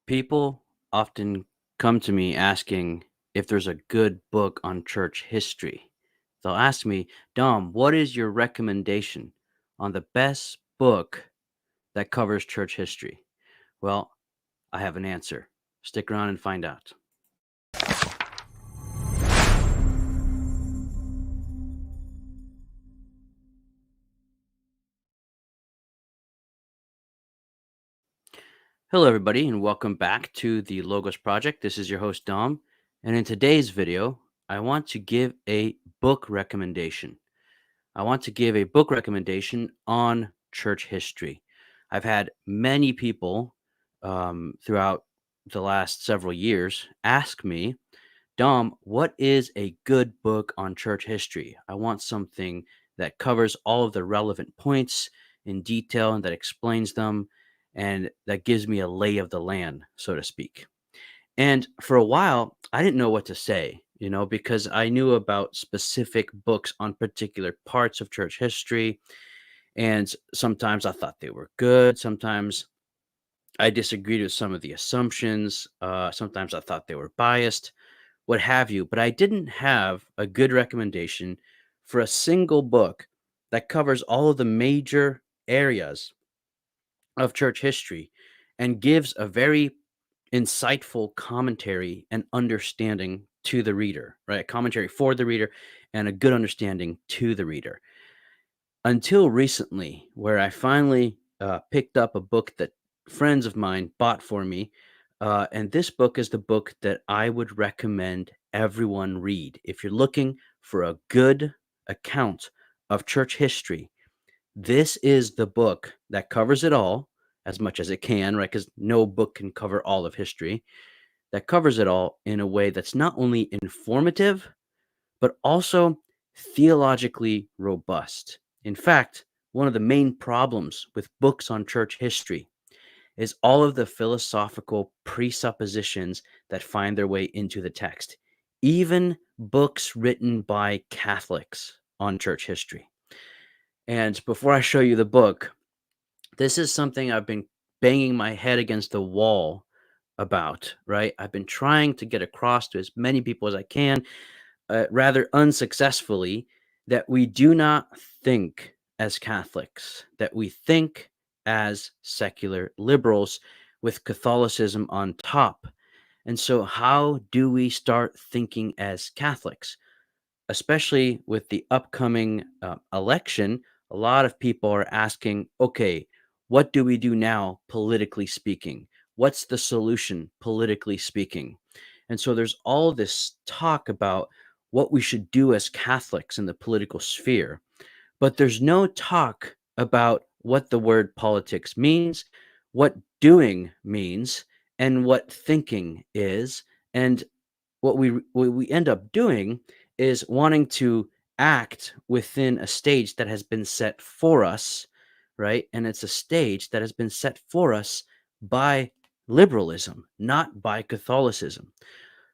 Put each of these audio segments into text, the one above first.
People often come to me asking if there's a good book on church history. They'll ask me, Dom, what is your recommendation on the best book that covers church history? Well, I have an answer. Stick around and find out. Hello, everybody, and welcome back to the Logos Project. This is your host, Dom. And in today's video, I want to give a book recommendation. I want to give a book recommendation on church history. I've had many people throughout the last several years ask me, Dom, what is a good book on church history? I want something that covers all of the relevant points in detail and that explains them and that gives me a lay of the land, so to speak. And for a while, I didn't know what to say, because I knew about specific books on particular parts of church history. And sometimes I thought they were good. Sometimes I disagreed with some of the assumptions. Sometimes I thought they were biased, what have you. But I didn't have a good recommendation for a single book that covers all of the major areas of church history and gives a very insightful commentary and understanding to the reader, right? A commentary for the reader and a good understanding to the reader. Until recently, where I finally picked up a book that friends of mine bought for me. And this book is the book that I would recommend everyone read. If you're looking for a good account of church history, this is the book that covers it all as much as it can, right? Because no book can cover all of history, that covers it all in a way that's not only informative, but also theologically robust. In fact, one of the main problems with books on church history is all of the philosophical presuppositions that find their way into the text, even books written by Catholics on church history. And before I show you the book, this is something I've been banging my head against the wall about, right? I've been trying to get across to as many people as I can, rather unsuccessfully, that we do not think as Catholics, that we think as secular liberals with Catholicism on top. And so, how do we start thinking as Catholics? Especially with the upcoming election, a lot of people are asking, okay, what do we do now, politically speaking? What's the solution, politically speaking? And so there's all this talk about what we should do as Catholics in the political sphere, but there's no talk about what the word politics means, what doing means, and what thinking is. And what we end up doing is wanting to act within a stage that has been set for us, right? And it's a stage that has been set for us by liberalism, not by Catholicism.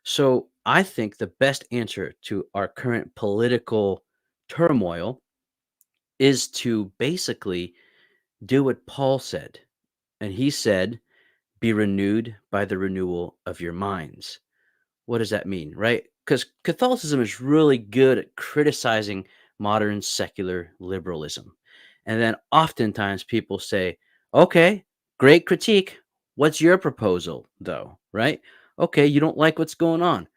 So I think the best answer to our current political turmoil is to basically do what Paul said. And he said, be renewed by the renewal of your minds. What does that mean, right? Because Catholicism is really good at criticizing modern secular liberalism. And then oftentimes people say, okay, great critique. What's your proposal, though? Right? Okay, you don't like what's going on.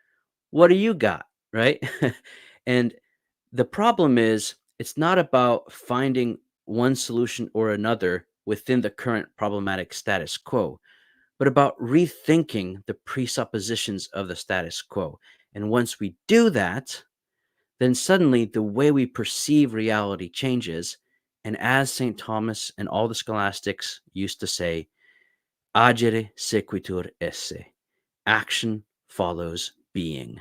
What do you got? Right? And the problem is, it's not about finding one solution or another within the current problematic status quo, but about rethinking the presuppositions of the status quo. And once we do that, then suddenly the way we perceive reality changes. And as St. Thomas and all the scholastics used to say, agere sequitur esse, action follows being.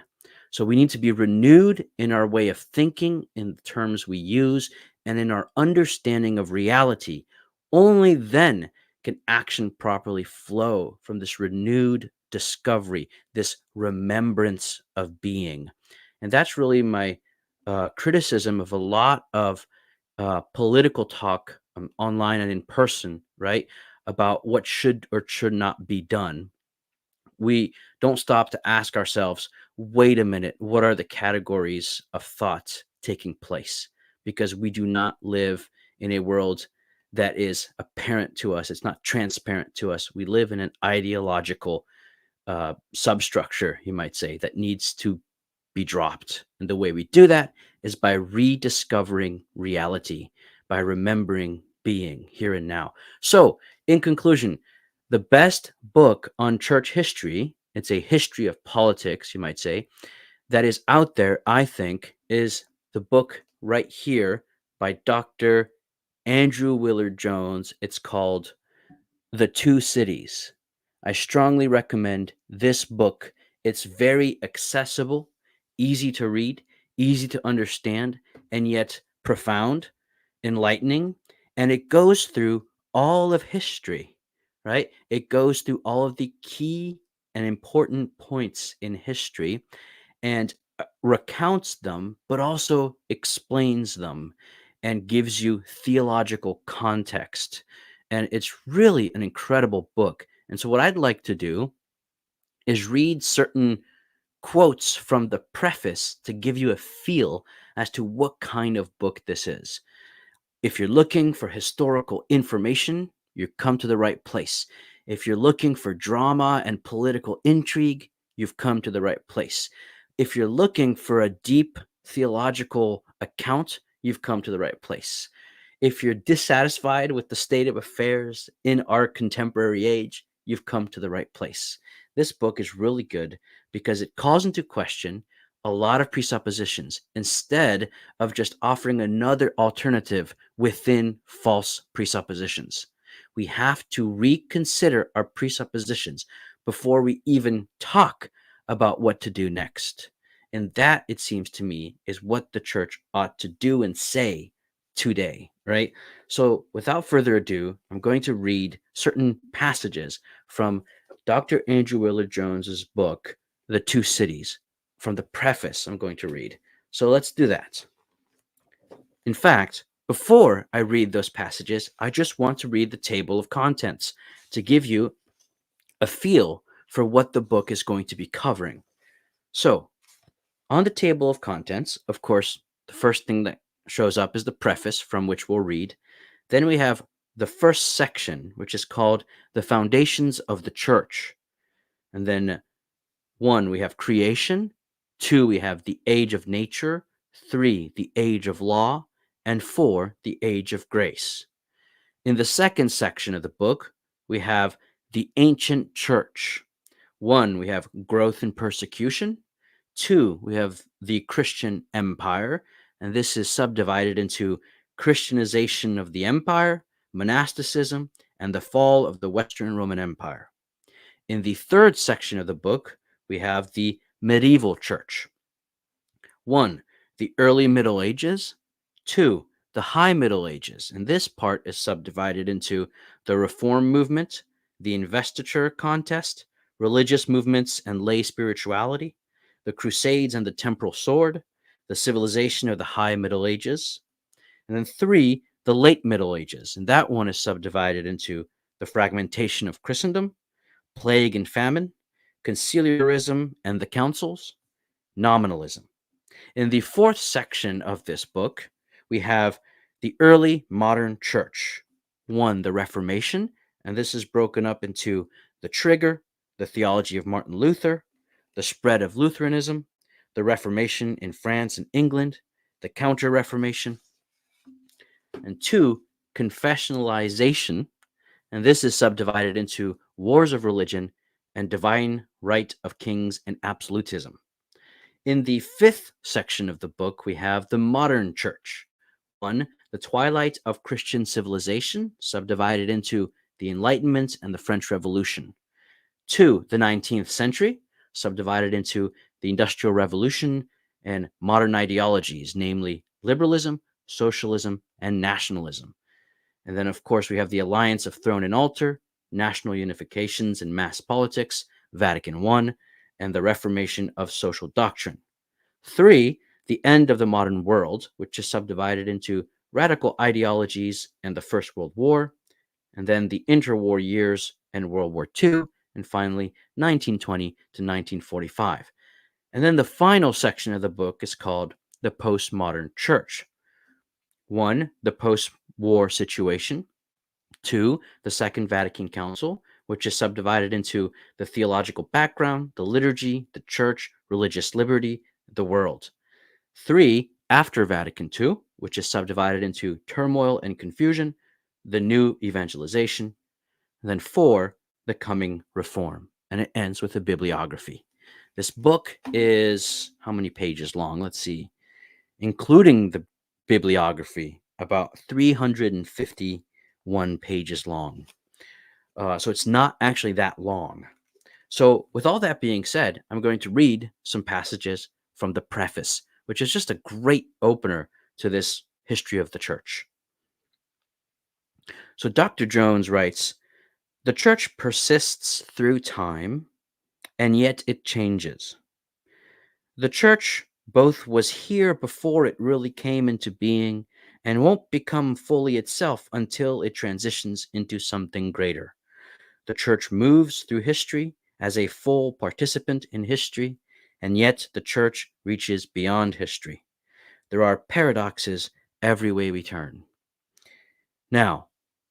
So we need to be renewed in our way of thinking, in the terms we use, and in our understanding of reality. Only then can action properly flow from this renewed discovery, this remembrance of being. And that's really my criticism of a lot of political talk online and in person, right? About what should or should not be done. We don't stop to ask ourselves, wait a minute, what are the categories of thought taking place? Because we do not live in a world that is apparent to us. It's not transparent to us. We live in an ideological substructure, you might say, that needs to be dropped. And the way we do that is by rediscovering reality, by remembering being here and now. So, in conclusion, the best book on church history, it's a history of politics, you might say, that is out there, I think, is the book right here by Dr. Andrew Willard Jones. It's called The Two Cities. I strongly recommend this book. It's very accessible, easy to read, easy to understand, and yet profound, enlightening, and it goes through all of history, right? It goes through all of the key and important points in history and recounts them, but also explains them and gives you theological context. And it's really an incredible book. And so, what I'd like to do is read certain quotes from the preface to give you a feel as to what kind of book this is. If you're looking for historical information, you come to the right place. If you're looking for drama and political intrigue, you've come to the right place. If you're looking for a deep theological account, you've come to the right place. If you're dissatisfied with the state of affairs in our contemporary age, you've come to the right place. This book is really good because it calls into question a lot of presuppositions instead of just offering another alternative within false presuppositions. We have to reconsider our presuppositions before we even talk about what to do next. And that, it seems to me, is what the church ought to do and say today, right? So, without further ado, I'm going to read certain passages from Dr. Andrew Willard Jones's book, The Two Cities, from the preface I'm going to read. So let's do that. In fact, before I read those passages, I just want to read the table of contents to give you a feel for what the book is going to be covering. So, on the table of contents, of course, the first thing that shows up is the preface from which we'll read. Then we have the first section, which is called The Foundations of the Church. And then 1, we have creation. 2, we have the age of nature. 3, the age of law. And 4, the age of grace. In the second section of the book, we have the ancient church. 1, we have growth and persecution. 2, we have the Christian empire. And this is subdivided into Christianization of the empire, monasticism, and the fall of the Western Roman Empire. In the third section of the book, we have the medieval church. 1, the early Middle Ages. 2, the high Middle Ages. And this part is subdivided into the Reform movement, the investiture contest, religious movements and lay spirituality, the Crusades and the temporal sword, the civilization of the high Middle Ages. And then 3, the late Middle Ages. And that one is subdivided into the fragmentation of Christendom, plague and famine, conciliarism and the councils, nominalism. In the fourth section of this book, we have the early modern church. 1, the Reformation, and this is broken up into the trigger, the theology of Martin Luther, the spread of Lutheranism, the Reformation in France and England, the Counter-Reformation, and 2, confessionalization, and this is subdivided into wars of religion and divine right of kings and absolutism. In the fifth section of the book, we have the modern church. 1, the twilight of Christian civilization, subdivided into the Enlightenment and the French Revolution. 2, the 19th century, subdivided into the Industrial Revolution and modern ideologies, namely liberalism, socialism, and nationalism. And then, of course, we have the alliance of throne and altar, national unifications and mass politics, Vatican I, and the reformation of social doctrine. 3, the end of the modern world, which is subdivided into radical ideologies and the First World War, and then the interwar years and World War II, and finally 1920 to 1945. And then the final section of the book is called The Postmodern Church. 1, the post-war situation. 2, the Second Vatican Council, which is subdivided into the theological background, the liturgy, the church, religious liberty, the world. 3, after Vatican II, which is subdivided into turmoil and confusion, the new evangelization. And then 4, the coming reform. And it ends with a bibliography. This book is how many pages long? Let's see. Including the bibliography, about 351 pages long. So it's not actually that long. So with all that being said, I'm going to read some passages from the preface, which is just a great opener to this history of the church. So Dr. Jones writes, "The church persists through time, and yet it changes. The church both was here before it really came into being and won't become fully itself until it transitions into something greater. The church moves through history as a full participant in history, and yet the church reaches beyond history. There are paradoxes every way we turn." Now,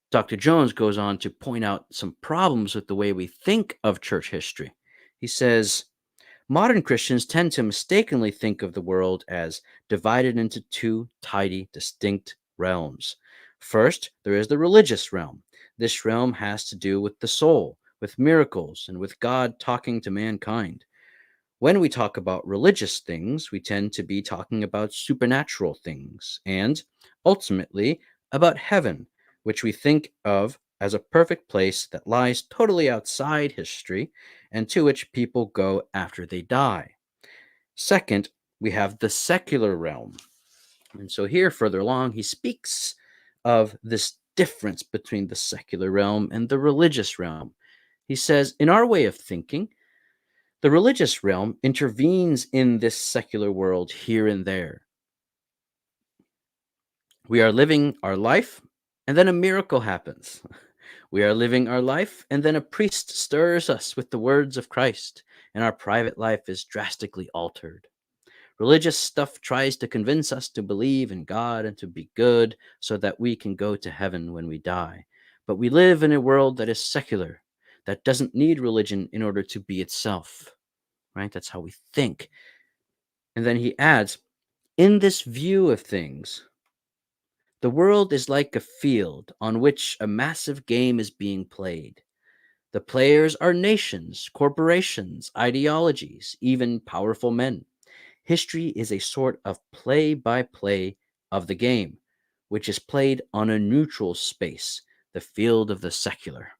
Dr. Jones goes on to point out some problems with the way we think of church history. He says, "Modern Christians tend to mistakenly think of the world as divided into two tidy, distinct realms. First, there is the religious realm. This realm has to do with the soul, with miracles, and with God talking to mankind. When we talk about religious things, we tend to be talking about supernatural things and, ultimately, about heaven, which we think of as a perfect place that lies totally outside history and to which people go after they die. Second, we have the secular realm." And so here, further along, he speaks of this difference between the secular realm and the religious realm. He says, "In our way of thinking, the religious realm intervenes in this secular world here and there. We are living our life, and then a miracle happens. We are living our life, and then a priest stirs us with the words of Christ, and our private life is drastically altered. Religious stuff tries to convince us to believe in God and to be good so that we can go to heaven when we die. But we live in a world that is secular, that doesn't need religion in order to be itself." Right? That's how we think. And then he adds, "In this view of things, the world is like a field on which a massive game is being played. The players are nations, corporations, ideologies, even powerful men. History is a sort of play-by-play of the game, which is played on a neutral space, the field of the secular."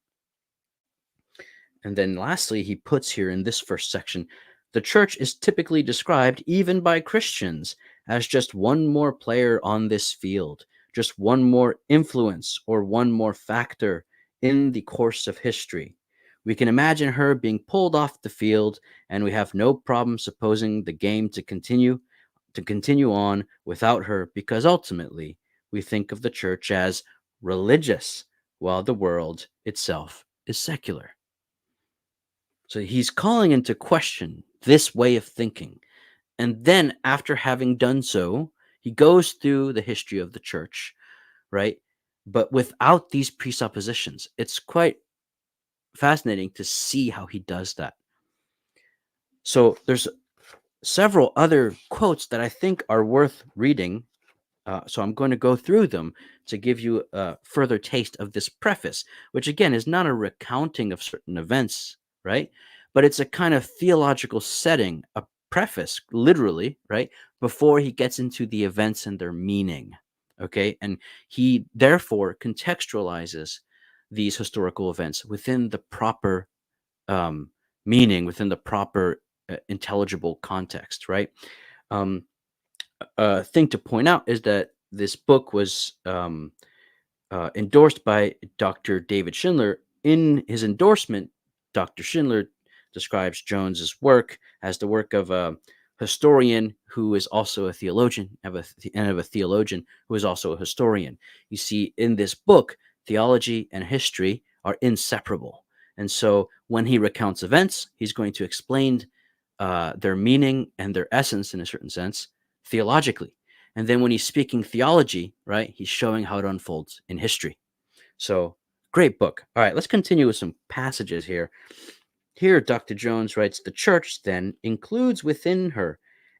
And then lastly, he puts here in this first section, "The church is typically described, even by Christians, as just one more player on this field, just one more influence or one more factor in the course of history. We can imagine her being pulled off the field, and we have no problem supposing the game to continue on without her, because ultimately we think of the church as religious, while the world itself is secular." So he's calling into question this way of thinking. And then, after having done so, he goes through the history of the church, right? But without these presuppositions. It's quite fascinating to see how he does that. So there's several other quotes that I think are worth reading. So I'm going to go through them to give you a further taste of this preface, which again is not a recounting of certain events, right? But it's a kind of theological setting, a preface, literally, right? Before he gets into the events and their meaning, okay? And he therefore contextualizes these historical events within the proper um, meaning, within the proper intelligible context, right? Um, thing to point out is that this book was endorsed by Dr. David Schindler. In his endorsement, Dr. Schindler describes Jones's work as the work of a historian who is also a theologian, and of a theologian who is also a historian. You see, in this book, theology and history are inseparable. And so when he recounts events, he's going to explain their meaning and their essence in a certain sense theologically. And then when he's speaking theology, right, he's showing how it unfolds in history. So great book. All right, let's continue with some passages here. Here, Dr. Jones writes, the church then includes within her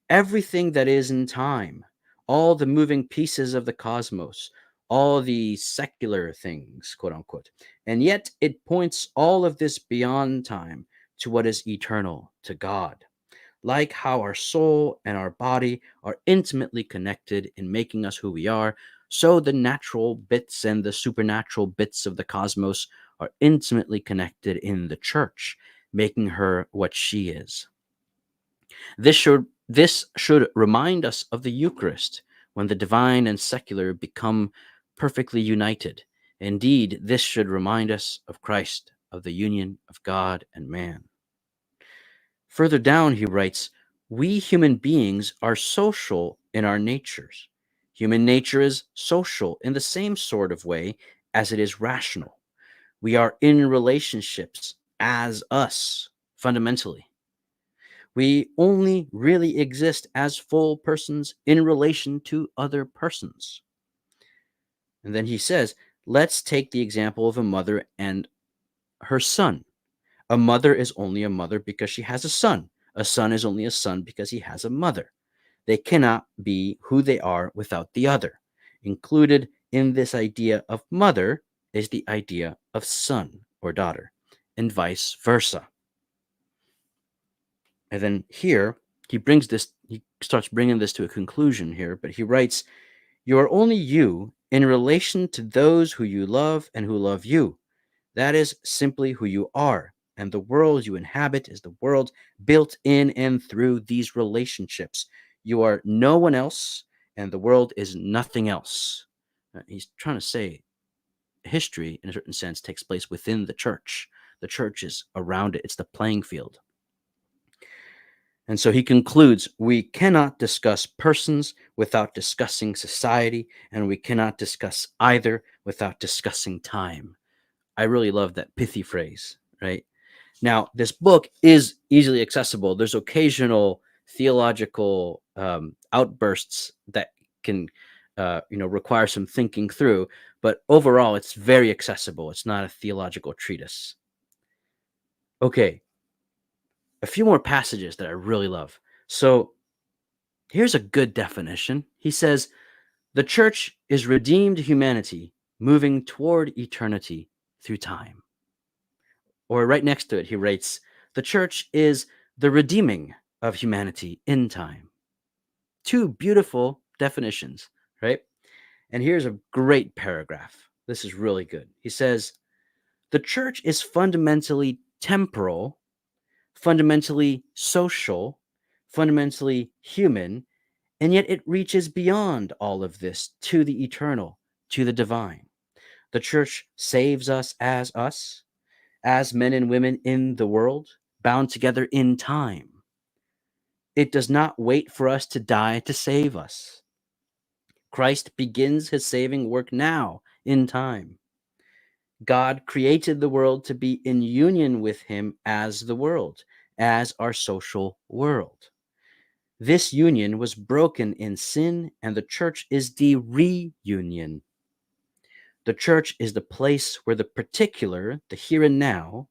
everything that is in time, all the moving pieces of the cosmos, all the secular things, quote unquote. And yet it points all of this beyond time to what is eternal, to God. Like how our soul and our body are intimately connected in making us who we are, so the natural bits and the supernatural bits of the cosmos are intimately connected in the church, making her what she is. This should remind us of the Eucharist, when the divine and secular become perfectly united. Indeed, this should remind us of Christ, of the union of God and man. Further down, he writes, we human beings are social in our natures. Human nature is social in the same sort of way as it is rational. We are in relationships as us, fundamentally. We only really exist as full persons in relation to other persons. And then he says, let's take the example of a mother and her son. A mother is only a mother because she has a son. A son is only a son because he has a mother. They cannot be who they are without the other. Included in this idea of mother is the idea of son or daughter, and vice versa. And then here, he starts bringing this to a conclusion here, but he writes, you are only you in relation to those who you love and who love you. That is simply who you are. And the world you inhabit is the world built in and through these relationships. You are no one else, and the world is nothing else. He's trying to say history, in a certain sense, takes place within the church. The church is around it, it's the playing field. And so he concludes, we cannot discuss persons without discussing society, and we cannot discuss either without discussing time. I really love that pithy phrase, right? Now, this book is easily accessible. There's occasional theological outbursts that can, require some thinking through, but overall, it's very accessible. It's not a theological treatise. Okay, a few more passages that I really love. So here's a good definition. He says, the church is redeemed humanity moving toward eternity through time. Or right next to it, he writes, the church is the redeeming of humanity in time. Two beautiful definitions, right? And here's a great paragraph. This is really good. He says, the church is fundamentally temporal, fundamentally social, fundamentally human, and yet it reaches beyond all of this to the eternal, to the divine. The church saves us, as men and women in the world, bound together in time. It does not wait for us to die to save us. Christ begins his saving work now in time. God created the world to be in union with him as the world, as our social world. This union was broken in sin, and the church is the reunion. The church is the place where the particular, the here and now,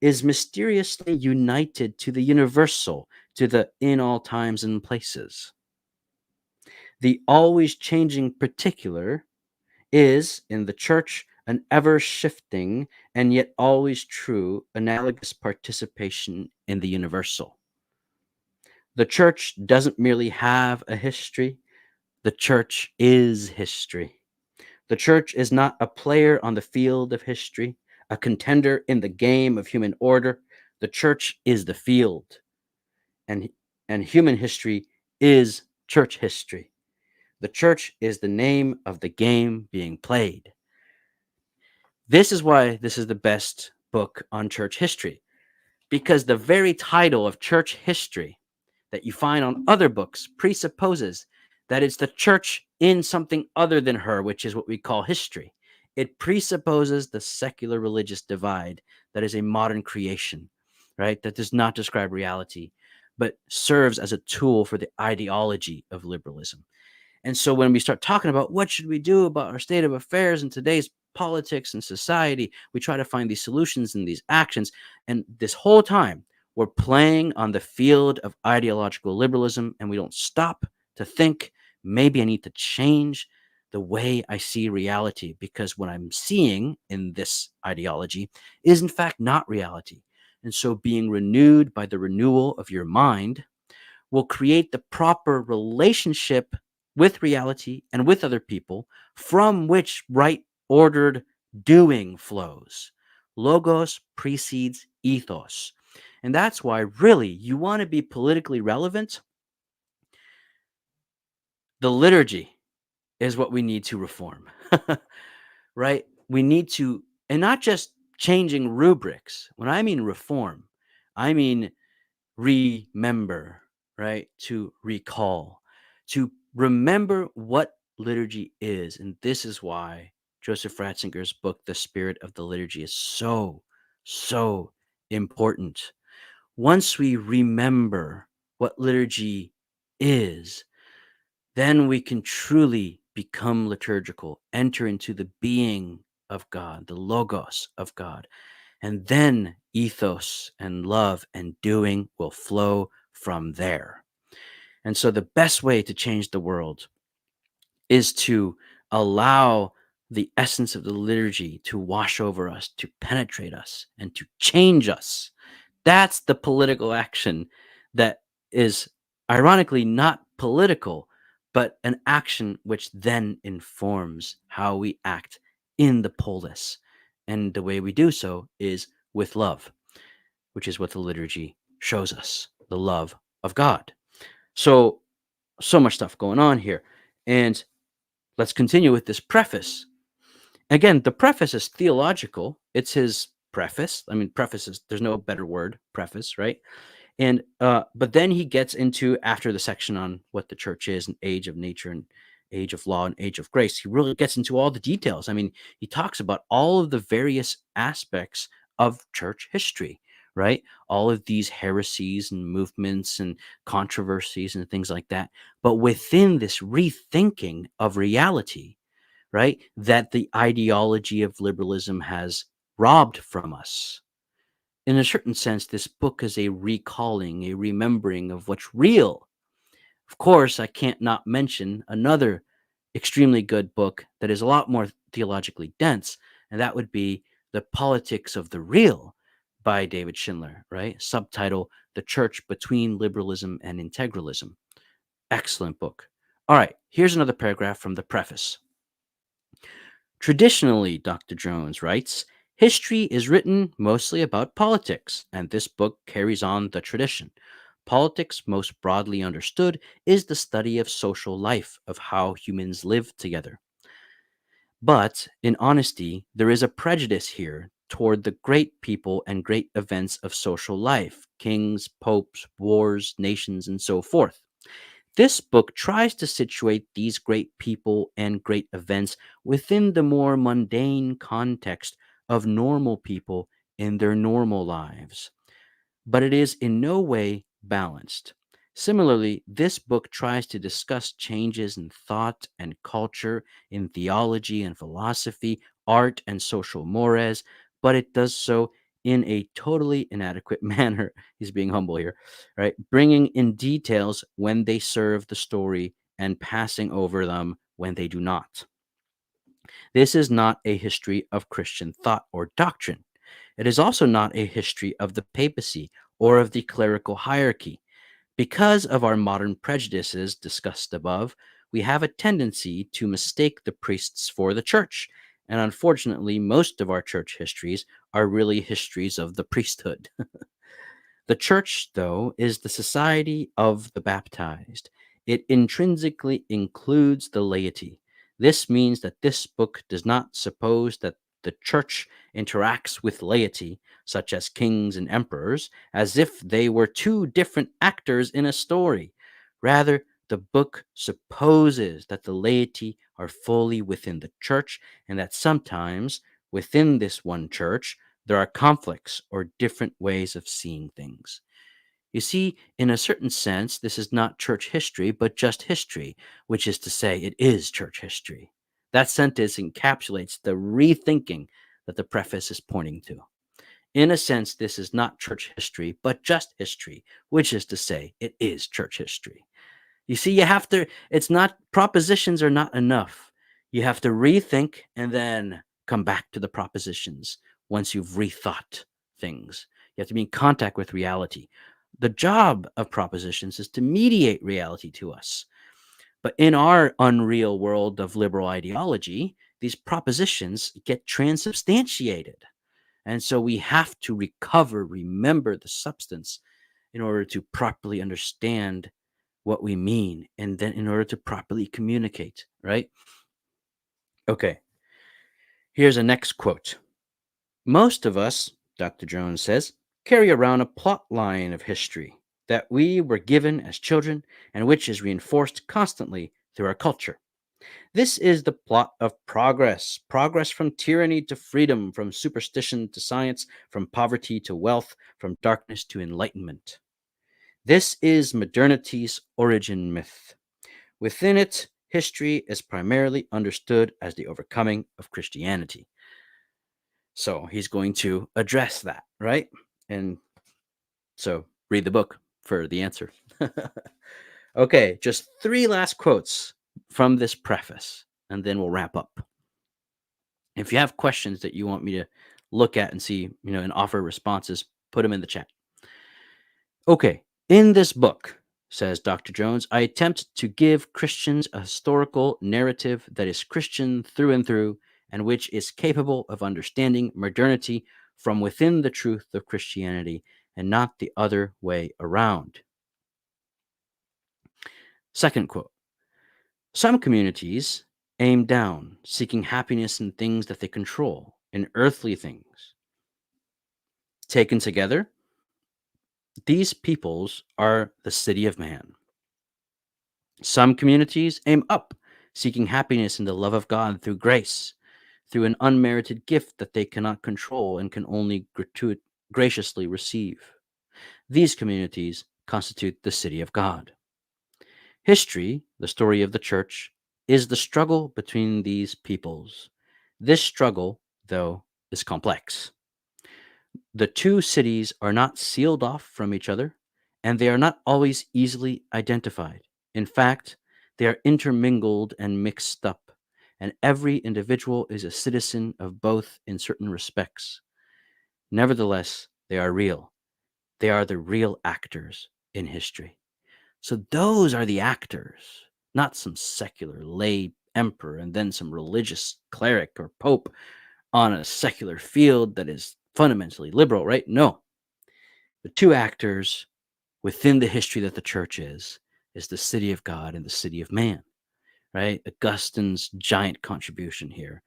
is mysteriously united to the universal, to the in all times and places. The always changing particular is, in the church, an ever shifting and yet always true analogous participation in the universal. The church doesn't merely have a history, the church is history. The church is not a player on the field of history, a contender in the game of human order. The church is the field, and, and human history is church history. The church is the name of the game being played. This is why this is the best book on church history, because the very title of church history that you find on other books presupposes that it's the church in something other than her, which is what we call history. It presupposes the secular religious divide that is a modern creation, right? That does not describe reality, but serves as a tool for the ideology of liberalism. And so when we start talking about what should we do about our state of affairs in today's politics and society, we try to find these solutions and these actions. And this whole time, we're playing on the field of ideological liberalism, and we don't stop to think maybe I need to change the way I see reality, because what I'm seeing in this ideology is in fact not reality. And so being renewed by the renewal of your mind will create the proper relationship with reality and with other people, from which right ordered doing flows. Logos precedes ethos. And that's why, really, you want to be politically relevant. The liturgy is what we need to reform, right? We need to, and not just changing rubrics. When I mean reform, I mean remember, right? To recall, to remember what liturgy is. And this is why Joseph Ratzinger's book, The Spirit of the Liturgy, is so, so important. Once we remember what liturgy is, then we can truly become liturgical, enter into the being of God, the Logos of God. And then ethos and love and doing will flow from there. And so the best way to change the world is to allow the essence of the liturgy to wash over us, to penetrate us, and to change us. That's the political action that is ironically not political, but an action which then informs how we act in the polis. And the way we do so is with love, which is what the liturgy shows us, the love of God. So, so much stuff going on here. And let's continue with this preface. Again, the preface is theological. It's his preface. I mean, preface is, there's no better word, preface, right? And but then he gets into, after the section on what the church is and age of nature and age of law and age of grace, he really gets into all the details. I mean, he talks about all of the various aspects of church history, right? All of these heresies and movements and controversies and things like that. But within this rethinking of reality, right, that the ideology of liberalism has robbed from us. In a certain sense, this book is a recalling, a remembering of what's real. Of course, I can't not mention another extremely good book that is a lot more theologically dense, and that would be The Politics of the Real by David Schindler, right? Subtitle, The Church Between Liberalism and Integralism. Excellent book. All right, here's another paragraph from the preface. Traditionally, Dr. Jones writes, history is written mostly about politics, and this book carries on the tradition. Politics, most broadly understood, is the study of social life, of how humans live together. But, in honesty, there is a prejudice here toward the great people and great events of social life, kings, popes, wars, nations, and so forth. This book tries to situate these great people and great events within the more mundane context of normal people in their normal lives, but it is in no way balanced. Similarly, this book tries to discuss changes in thought and culture, in theology and philosophy, art and social mores, but it does so in a totally inadequate manner. He's being humble here, right? Bringing in details when they serve the story and passing over them when they do not. This is not a history of Christian thought or doctrine. It is also not a history of the papacy or of the clerical hierarchy. Because of our modern prejudices discussed above, we have a tendency to mistake the priests for the church. And unfortunately, most of our church histories are really histories of the priesthood. The church, though, is the society of the baptized. It intrinsically includes the laity. This means that this book does not suppose that the church interacts with laity, such as kings and emperors, as if they were two different actors in a story. Rather, the book supposes that the laity are fully within the church, and that sometimes within this one church, there are conflicts or different ways of seeing things. You see, in a certain sense, this is not church history, but just history, which is to say, it is church history. That sentence encapsulates the rethinking that the preface is pointing to. In a sense, this is not church history, but just history, which is to say, it is church history. You see, it's not, propositions are not enough. You have to rethink and then come back to the propositions once you've rethought things. You have to be in contact with reality. The job of propositions is to mediate reality to us. But in our unreal world of liberal ideology, these propositions get transubstantiated. And so we have to remember the substance in order to properly understand what we mean, and then in order to properly communicate, right? Okay, here's a next quote. Most of us, Dr. Jones says, carry around a plot line of history that we were given as children and which is reinforced constantly through our culture. This is the plot of progress from tyranny to freedom, from superstition to science, from poverty to wealth, from darkness to enlightenment. This is modernity's origin myth. Within it, history is primarily understood as the overcoming of Christianity. So he's going to address that, right? And so read the book for the answer. Okay, just three last quotes from this preface, and then we'll wrap up. If you have questions that you want me to look at and see, and offer responses, put them in the chat. Okay, in this book, says Dr. Jones, I attempt to give Christians a historical narrative that is Christian through and through, and which is capable of understanding modernity from within the truth of Christianity and not the other way around. Second quote. Some communities aim down, seeking happiness in things that they control, in earthly things. Taken together, these peoples are the city of man. Some communities aim up, seeking happiness in the love of God through grace, through an unmerited gift that they cannot control and can only graciously receive. These communities constitute the city of God. History, the story of the church, is the struggle between these peoples. This struggle, though, is complex. The two cities are not sealed off from each other, and they are not always easily identified. In fact, they are intermingled and mixed up, and every individual is a citizen of both in certain respects. Nevertheless, they are real. They are the real actors in history. So those are the actors, not some secular lay emperor and then some religious cleric or pope on a secular field that is fundamentally liberal, right? No. The two actors within the history that the church is the city of God and the city of man, right? Augustine's giant contribution here,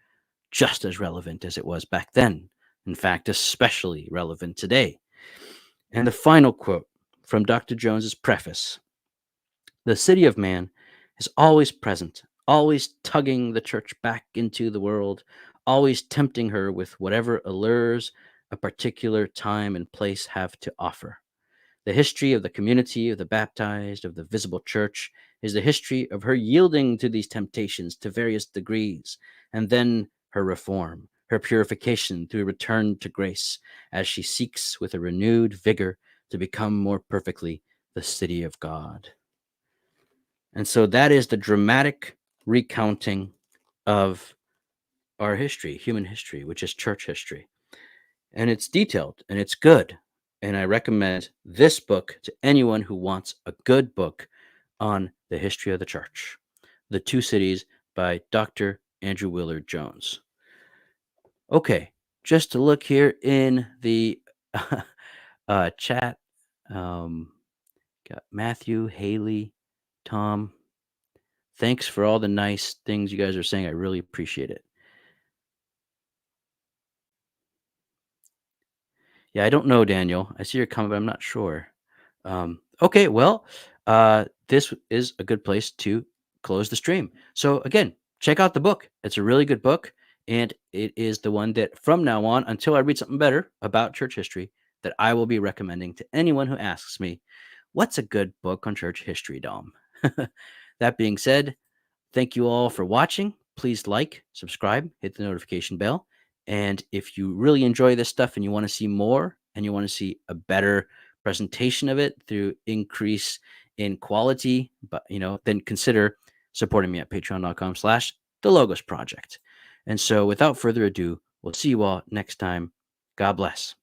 just as relevant as it was back then. In fact, especially relevant today. And the final quote from Dr. Jones's preface. The city of man is always present, always tugging the church back into the world, always tempting her with whatever allures a particular time and place have to offer. The history of the community of the baptized, of the visible church, is the history of her yielding to these temptations to various degrees, and then her reform, her purification through return to grace, as she seeks with a renewed vigor to become more perfectly the city of God. And so that is the dramatic recounting of our history, human history, which is church history. And it's detailed and it's good. And I recommend this book to anyone who wants a good book on the history of the church. The Two Cities by Dr. Andrew Willard Jones. Okay, just to look here in the chat, got Matthew, Haley, Tom. Thanks for all the nice things you guys are saying. I really appreciate it. Yeah, I don't know, Daniel. I see your comment, but I'm not sure. Okay, well, this is a good place to close the stream. So again, check out the book. It's a really good book, and it is the one that from now on, until I read something better about church history, that I will be recommending to anyone who asks me, what's a good book on church history, Dom? That being said, thank you all for watching. Please like, subscribe, hit the notification bell. And if you really enjoy this stuff and you want to see more and you want to see a better presentation of it through increase in quality, but then consider supporting me at patreon.com/the Logos Project. And so without further ado, we'll see you all next time. God bless.